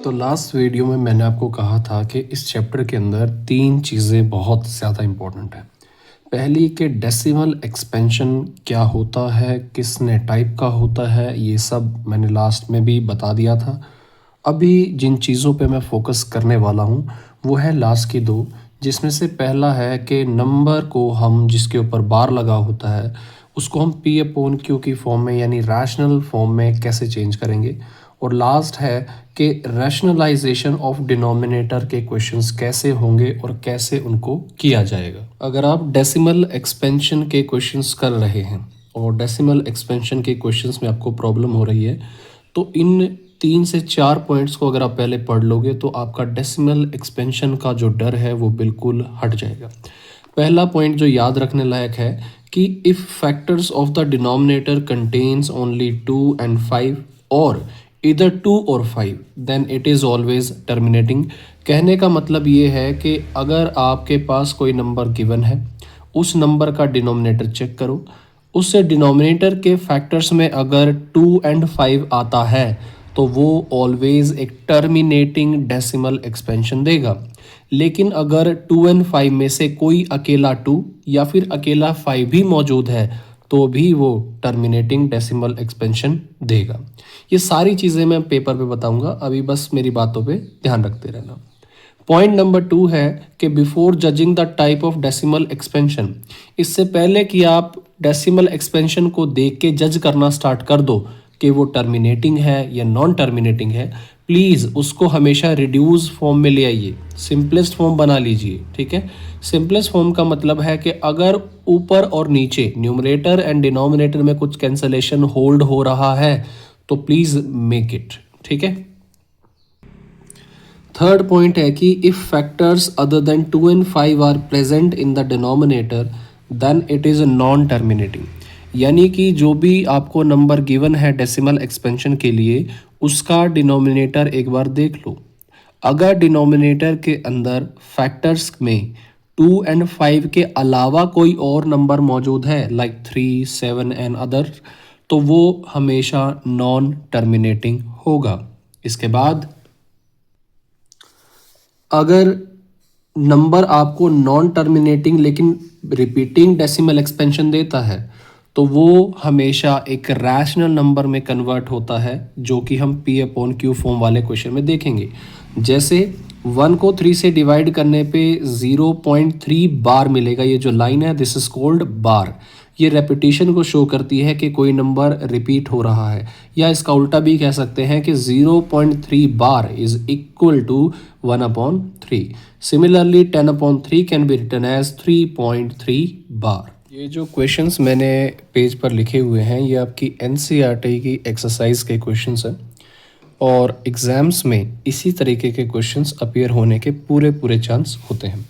तो last video में मैंने आपको कहा था कि इस चैप्टर के अंदर 3 चीज़ें बहुत ज़्यादा इम्पोर्टेंट हैं। पहली कि डेसिमल एक्सपेंशन क्या होता है, किसने टाइप का होता है, ये सब मैंने लास्ट में भी बता दिया था। अभी जिन चीज़ों पे मैं फोकस करने वाला हूँ वो है लास्ट की 2, जिसमें से पहला है कि नंबर को हम जिसके ऊपर बार लगा होता है उसको हम पी अपॉन क्यू की फॉर्म में यानी रैशनल फॉर्म में कैसे चेंज करेंगे। और लास्ट है कि रैशनलाइजेशन ऑफ डिनोमिनेटर के क्वेश्चंस कैसे होंगे और कैसे उनको किया जाएगा। अगर आप डेसिमल एक्सपेंशन के क्वेश्चंस कर रहे हैं और डेसिमल एक्सपेंशन के क्वेश्चंस में आपको प्रॉब्लम हो रही है तो इन 3 से 4 पॉइंट्स को अगर आप पहले पढ़ लोगे तो आपका डेसिमल एक्सपेंशन का जो डर है वो बिल्कुल हट जाएगा। पहला पॉइंट जो याद रखने लायक है कि if factors of the denominator contains only 2 and 5 और इधर 2 और 5 then it is always terminating. कहने का मतलब ये है कि अगर आपके पास कोई नंबर गिवन है उस नंबर का डिनोमिनेटर चेक करो, उससे डिनोमिनेटर के फैक्टर्स में अगर 2 and 5 आता है तो वो ऑलवेज एक टर्मिनेटिंग डेसिमल एक्सपेंशन देगा। लेकिन अगर 2 and 5 में से कोई अकेला 2 या फिर अकेला 5 भी मौजूद है तो भी वो टर्मिनेटिंग डेसिमल एक्सपेंशन देगा। ये सारी चीज़ें मैं पेपर पे बताऊंगा, अभी बस मेरी बातों पे ध्यान रखते रहना। पॉइंट नंबर 2 है कि before judging the type of decimal expansion, इससे पहले कि आप डेसिमल एक्सपेंशन को देख के जज करना स्टार्ट कर दो कि वो टर्मिनेटिंग है या नॉन टर्मिनेटिंग है, प्लीज़ उसको हमेशा रिड्यूस फॉर्म में ले आइए, सिंपलेस्ट फॉर्म बना लीजिए। ठीक है, सिंपलेस्ट फॉर्म का मतलब है कि अगर ऊपर और नीचे न्यूमरेटर एंड डिनोमिनेटर में कुछ कैंसलेशन होल्ड हो रहा है तो प्लीज़ मेक इट। ठीक है, थर्ड पॉइंट है कि if factors other than 2 and 5 are present in the denominator then it is non terminating. यानी कि जो भी आपको नंबर गिवन है डेसिमल एक्सपेंशन के लिए उसका डिनोमिनेटर एक बार देख लो। अगर डिनोमिनेटर के अंदर फैक्टर्स में 2 and 5 के अलावा कोई और नंबर मौजूद है लाइक 3, 7 एंड अदर, तो वो हमेशा नॉन टर्मिनेटिंग होगा। इसके बाद अगर नंबर आपको नॉन टर्मिनेटिंग लेकिन रिपीटिंग डेसिमल एक्सपेंशन देता है तो वो हमेशा एक रैशनल नंबर में कन्वर्ट होता है, जो कि हम पी अपॉन क्यू फॉर्म वाले क्वेश्चन में देखेंगे। जैसे 1 को 3 से डिवाइड करने पे 0.3 बार मिलेगा, ये जो लाइन है दिस इज कॉल्ड बार। ये रेपिटेशन को शो करती है कि कोई नंबर रिपीट हो रहा है, या इसका उल्टा भी कह सकते हैं कि 0.3 bar is equal to 1/3। Similarly 10/3 can be written as 3.3 bar. ये जो क्वेश्चंस मैंने पेज पर लिखे हुए हैं ये आपकी एनसीईआरटी की एक्सरसाइज के क्वेश्चंस हैं और एग्ज़ाम्स में इसी तरीके के क्वेश्चंस अपीयर होने के पूरे चांस होते हैं।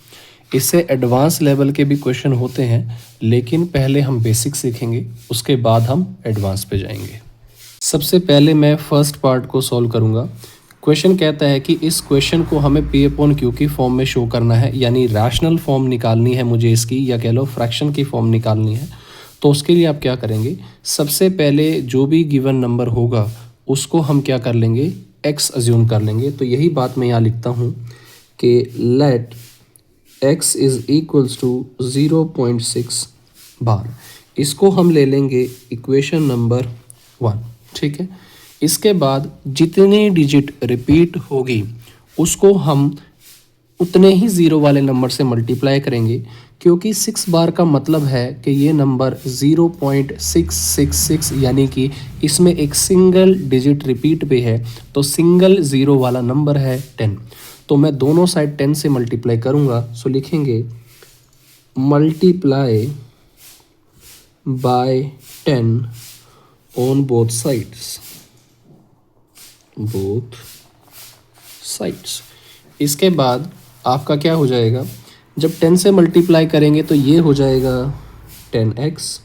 इससे एडवांस लेवल के भी क्वेश्चन होते हैं, लेकिन पहले हम बेसिक सीखेंगे, उसके बाद हम एडवांस पे जाएंगे। सबसे पहले मैं फर्स्ट पार्ट को सॉल्व करूंगा। क्वेश्चन कहता है कि इस क्वेश्चन को हमें पी अपॉन क्यू की फॉर्म में शो करना है, यानी रैशनल फॉर्म निकालनी है मुझे इसकी, या कह लो फ्रैक्शन की फॉर्म निकालनी है। तो उसके लिए आप क्या करेंगे, सबसे पहले जो भी गिवन नंबर होगा उसको हम क्या कर लेंगे, एक्स अज्यूम कर लेंगे। तो यही बात मैं यहाँ लिखता हूँ कि let x is equals to 0.6 bar. इसको हम ले लेंगे इक्वेशन नंबर 1। ठीक है, इसके बाद जितनी डिजिट रिपीट होगी उसको हम उतने ही ज़ीरो वाले नंबर से मल्टीप्लाई करेंगे, क्योंकि 6 बार का मतलब है कि ये नंबर 0.666 यानी कि इसमें एक सिंगल डिजिट रिपीट पे है, तो सिंगल ज़ीरो वाला नंबर है 10। तो मैं दोनों साइड 10 से मल्टीप्लाई करूँगा, सो लिखेंगे multiply by 10 on both sides. इसके बाद आपका क्या हो जाएगा, जब 10 से मल्टीप्लाई करेंगे तो ये हो जाएगा 10x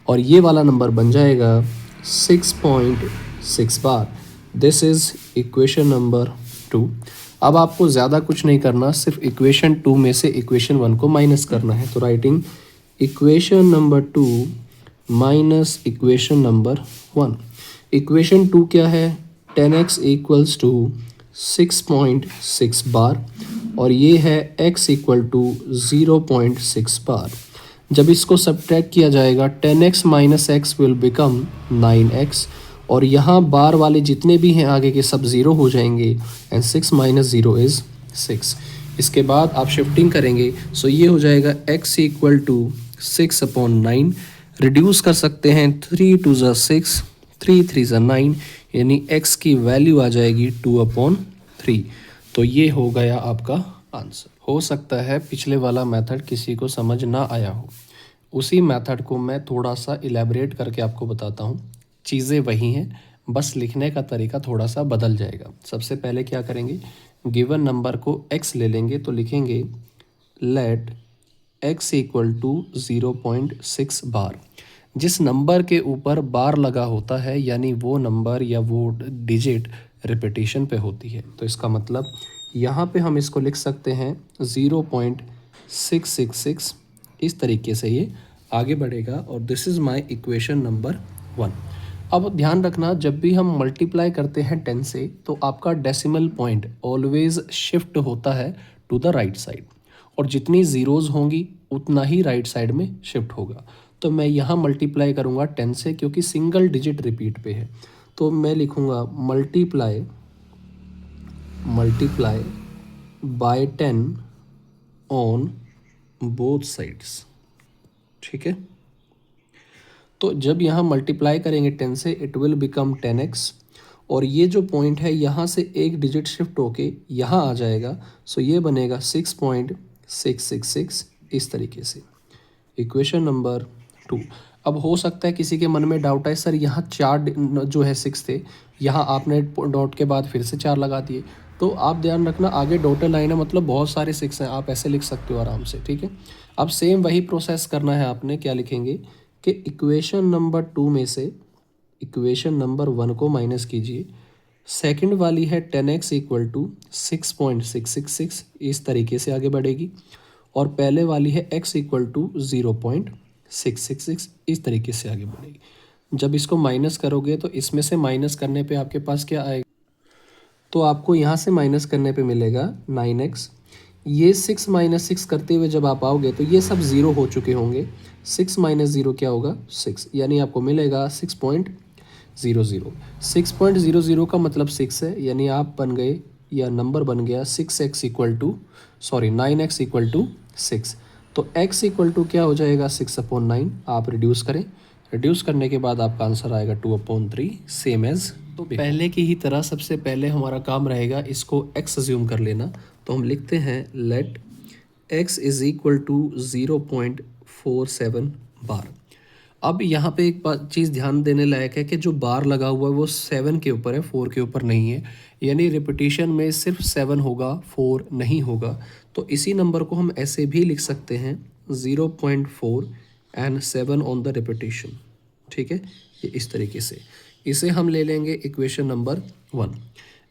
और ये वाला नंबर बन जाएगा 6.6 बार। This is equation number 2। अब आपको ज़्यादा कुछ नहीं करना, सिर्फ इक्वेशन 2 में से इक्वेशन 1 को माइनस करना है। तो writing equation number 2 minus equation number 1। Equation 2 क्या है, 10x इक्वल्स टू 6.6 बार और ये है x इक्वल टू 0.6 बार। जब इसको सब्ट्रैक्ट किया जाएगा 10x minus x will become 9x और यहाँ बार वाले जितने भी हैं आगे के सब ज़ीरो हो जाएंगे एंड 6 माइनस ज़ीरो इज़ 6। इसके बाद आप शिफ्टिंग करेंगे सो ये हो जाएगा x इक्वल टू 6/9। रिड्यूस कर सकते हैं 3 2 ज़ा 6, 3 3 ज़ा 9 यानी x की वैल्यू आ जाएगी 2/3। तो ये हो गया आपका आंसर। हो सकता है पिछले वाला मेथड किसी को समझ ना आया हो, उसी मेथड को मैं थोड़ा सा इलेबरेट करके आपको बताता हूँ। चीज़ें वही हैं, बस लिखने का तरीका थोड़ा सा बदल जाएगा। सबसे पहले क्या करेंगे, गिवन नंबर को x ले लेंगे तो लिखेंगे लेट x इक्वल टू 0.6 बार। जिस नंबर के ऊपर बार लगा होता है यानी वो नंबर या वो डिजिट रिपीटिशन पे होती है, तो इसका मतलब यहाँ पे हम इसको लिख सकते हैं 0.666। इस तरीके से ये आगे बढ़ेगा और this is my equation number 1। अब ध्यान रखना, जब भी हम मल्टीप्लाई करते हैं 10 से तो आपका डेसिमल पॉइंट ऑलवेज शिफ्ट होता है टू द राइट साइड और जितनी ज़ीरोज़ होंगी उतना ही राइट साइड में शिफ्ट होगा। तो मैं यहाँ मल्टीप्लाई करूँगा 10 से क्योंकि सिंगल डिजिट रिपीट पे है, तो मैं लिखूँगा multiply by 10 on both sides. ठीक है, तो जब यहाँ मल्टीप्लाई करेंगे 10 से इट विल बिकम 10x और ये जो पॉइंट है यहाँ से एक डिजिट शिफ्ट होके यहाँ आ जाएगा, सो ये बनेगा 6.666 इस तरीके से। Equation number 2। अब हो सकता है किसी के मन में डाउट है सर यहाँ 4 जो है 6 थे, यहाँ आपने डॉट के बाद फिर से 4 लगा दिए, तो आप ध्यान रखना आगे डॉटेड लाइन है मतलब बहुत सारे 6 हैं, आप ऐसे लिख सकते हो आराम से। ठीक है, अब सेम वही प्रोसेस करना है आपने। क्या लिखेंगे कि इक्वेशन नंबर 2 में से इक्वेशन नंबर 1 को माइनस कीजिए। सेकंड वाली है 10x इक्वल टू 6.666, इस तरीके से आगे बढ़ेगी और पहले वाली है x इक्वल टू 0.666, इस तरीके से आगे बढ़ेगी। जब इसको माइनस करोगे तो इसमें से माइनस करने पे आपके पास क्या आएगा, तो आपको यहाँ से माइनस करने पे मिलेगा 9x। ये 6 माइनस 6 करते हुए जब आप आओगे तो ये सब ज़ीरो हो चुके होंगे। 6 माइनस ज़ीरो क्या होगा 6, यानी आपको मिलेगा 6.00। 6.00 का मतलब 6 है, यानी आप बन गए या नंबर बन गया 6x equal to 9x equal to 6। तो x इक्वल टू क्या हो जाएगा 6/9। आप रिड्यूस करें, रिड्यूस करने के बाद आपका आंसर आएगा 2/3 सेम एज। तो पहले की ही तरह सबसे पहले हमारा काम रहेगा इसको x अज्यूम कर लेना। तो हम लिखते हैं let x is equal to 0.47 bar. अब यहाँ पे एक बात चीज़ ध्यान देने लायक है कि जो बार लगा हुआ है वो 7 के ऊपर है, 4 के ऊपर नहीं है, यानी रिपीटिशन में सिर्फ 7 होगा 4 नहीं होगा। तो इसी नंबर को हम ऐसे भी लिख सकते हैं 0.4 एंड 7 ऑन द रिपीटिशन। ठीक है, ये इस तरीके से इसे हम ले लेंगे इक्वेशन नंबर 1।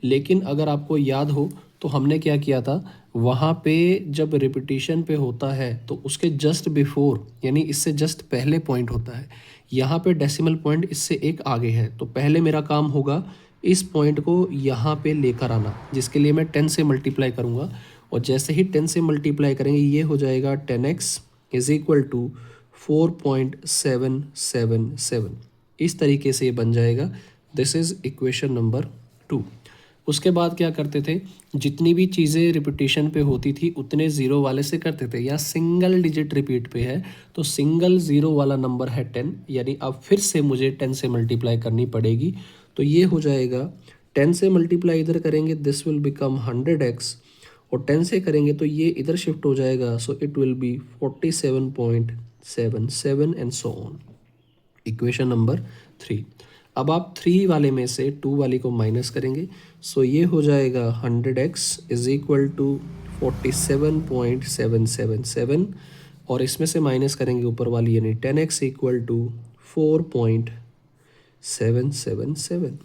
लेकिन अगर आपको याद हो तो हमने क्या किया था, वहाँ पे जब रिपीटिशन पे होता है तो उसके जस्ट बिफोर यानी इससे जस्ट पहले पॉइंट होता है। यहाँ पे डेसिमल पॉइंट इससे एक आगे है, तो पहले मेरा काम होगा इस पॉइंट को यहाँ पे लेकर आना, जिसके लिए मैं 10 से मल्टीप्लाई करूँगा और जैसे ही 10 से मल्टीप्लाई करेंगे ये हो जाएगा 10x इज इक्वल टू 4.777। इस तरीके से ये बन जाएगा। This is equation number 2। उसके बाद क्या करते थे, जितनी भी चीज़ें रिपीटिशन पे होती थी उतने ज़ीरो वाले से करते थे। या सिंगल डिजिट रिपीट पे है तो सिंगल ज़ीरो वाला नंबर है 10, यानी अब फिर से मुझे 10 से मल्टीप्लाई करनी पड़ेगी। तो ये हो जाएगा 10 से मल्टीप्लाई इधर करेंगे दिस विल बिकम 100x और 10 से करेंगे तो ये इधर शिफ्ट हो जाएगा, so it will be 47.77 and so on. Equation number 3। अब आप 3 वाले में से 2 वाली को माइनस करेंगे, सो ये हो जाएगा 100x इज इक्वल टू 47.777 और इसमें से माइनस करेंगे ऊपर वाली यानी 10x इक्वल टू 4.777।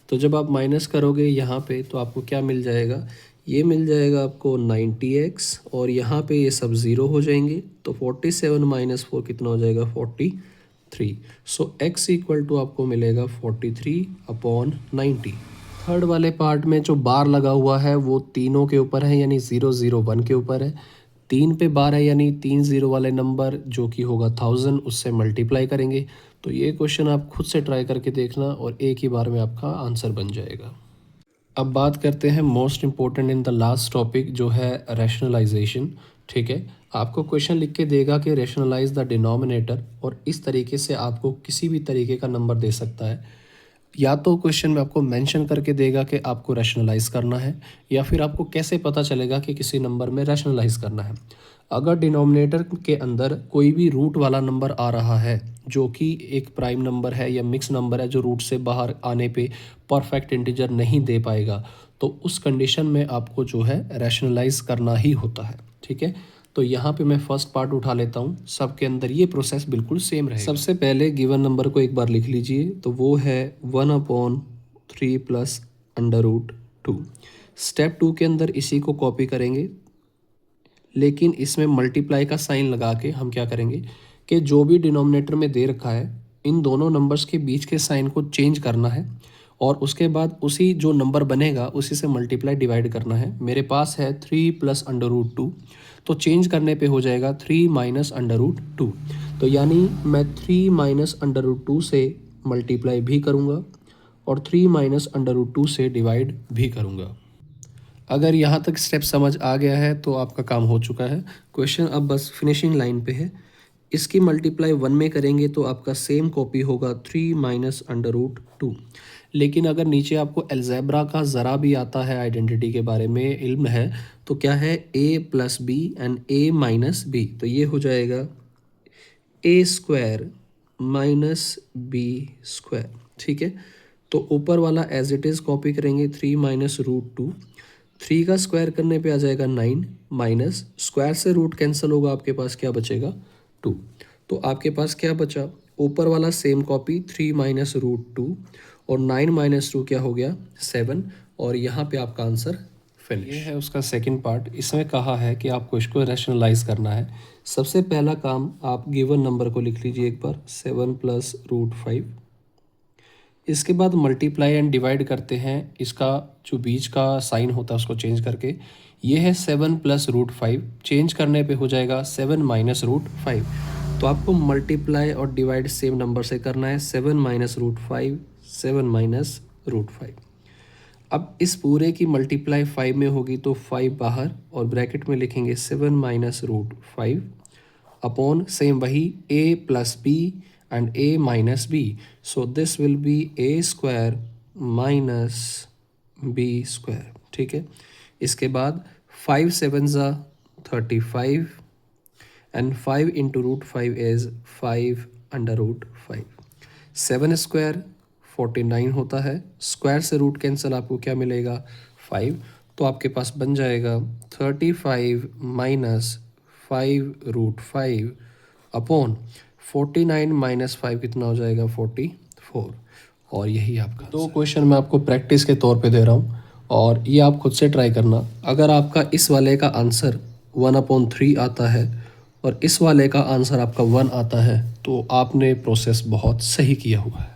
तो जब आप माइनस करोगे यहाँ पे तो आपको क्या मिल जाएगा, ये मिल जाएगा आपको 90x और यहाँ पे ये सब ज़ीरो हो जाएंगे, तो 47 माइनस 4 कितना हो जाएगा 43। सो x इक्वल टू आपको मिलेगा 43/90। थर्ड वाले पार्ट में जो बार लगा हुआ है वो तीनों के ऊपर है, यानी 001 के ऊपर है। 3 पे बार है, यानी 3 0 वाले नंबर जो कि होगा 1000, उससे मल्टीप्लाई करेंगे। तो ये क्वेश्चन आप खुद से ट्राई करके देखना और एक ही बार में आपका आंसर बन जाएगा। अब बात करते हैं most important in the last topic, जो है रैशनलाइजेशन। ठीक है, आपको क्वेश्चन लिख के देगा कि रैशनलाइज द डिनोमिनेटर, और इस तरीके से आपको किसी भी तरीके का नंबर दे सकता है। या तो क्वेश्चन में आपको मेंशन करके देगा कि आपको रैशनलाइज करना है, या फिर आपको कैसे पता चलेगा कि किसी नंबर में रैशनलाइज करना है। अगर डिनोमिनेटर के अंदर कोई भी रूट वाला नंबर आ रहा है, जो कि एक प्राइम नंबर है या मिक्स नंबर है, जो रूट से बाहर आने पे परफेक्ट इंटीजर नहीं दे पाएगा, तो उस कंडीशन में आपको जो है रैशनलाइज करना ही होता है। ठीक है, तो यहाँ पे मैं फर्स्ट पार्ट उठा लेता हूँ। सबके अंदर ये प्रोसेस बिल्कुल सेम रहेगा। सबसे पहले गिवन नंबर को एक बार लिख लीजिए, तो वो है 1/3 प्लस √2। स्टेप 2 के अंदर इसी को कॉपी करेंगे, लेकिन इसमें मल्टीप्लाई का साइन लगा के हम क्या करेंगे कि जो भी डिनोमिनेटर में दे रखा है, इन दोनों नंबर्स के बीच के साइन को चेंज करना है, और उसके बाद उसी जो नंबर बनेगा उसी से मल्टीप्लाई डिवाइड करना है। मेरे पास है 3 प्लस √2, तो चेंज करने पे हो जाएगा 3 माइनस √2। तो यानी मैं 3 माइनस √2 से मल्टीप्लाई भी करूँगा और 3 माइनस √2 से डिवाइड भी करूँगा। अगर यहाँ तक स्टेप समझ आ गया है तो आपका काम हो चुका है। क्वेश्चन अब बस फिनिशिंग लाइन पे है। इसकी मल्टीप्लाई 1 में करेंगे तो आपका सेम कॉपी होगा 3 माइनस √2। लेकिन अगर नीचे आपको अलजेब्रा का ज़रा भी आता है, आइडेंटिटी के बारे में इल्म है, तो क्या है a plus b and a minus b, तो ये हो जाएगा a² माइनस b²। ठीक है, तो ऊपर वाला एज इट इज़ कॉपी करेंगे 3 माइनस √2। 3 का स्क्वायर करने पे आ जाएगा 9, माइनस स्क्वायर से रूट कैंसिल होगा, आपके पास क्या बचेगा 2। तो आपके पास क्या बचा, ऊपर वाला सेम कॉपी 3 माइनस √2, और 9 माइनस 2 क्या हो गया 7, और यहाँ पे आपका आंसर फिनिश। ये है उसका सेकंड पार्ट। इसमें कहा है कि आपको इसको रैशनलाइज करना है। सबसे पहला काम, आप गिवन नंबर को लिख लीजिए एक बार, 7 प्लस √5। इसके बाद मल्टीप्लाई एंड डिवाइड करते हैं, इसका जो बीच का साइन होता है उसको चेंज करके। ये है 7 प्लस √5, चेंज करने पे हो जाएगा 7 माइनस √5। तो आपको मल्टीप्लाई और डिवाइड सेम नंबर से करना है, 7 माइनस √5, 7 माइनस √5। अब इस पूरे की मल्टीप्लाई 5 में होगी तो 5 बाहर, और ब्रैकेट में लिखेंगे 7 माइनस √5 अपॉन सेम वही a plus b and a minus b. So this will be a square minus b square। ठीक है, इसके बाद 5 7 ज़ा 35 and 5 into √5 is 5 under √5। 7 square 49 होता है, स्क्वायर से रूट कैंसिल, आपको क्या मिलेगा 5। तो आपके पास बन जाएगा 35 माइनस 5√5 अपॉन 49 माइनस 5 कितना हो जाएगा 44। और यही आपका दो क्वेश्चन मैं आपको प्रैक्टिस के तौर पे दे रहा हूँ, और ये आप खुद से ट्राई करना। अगर आपका इस वाले का आंसर 1/3 आता है और इस वाले का आंसर आपका 1 आता है, तो आपने प्रोसेस बहुत सही किया हुआ है।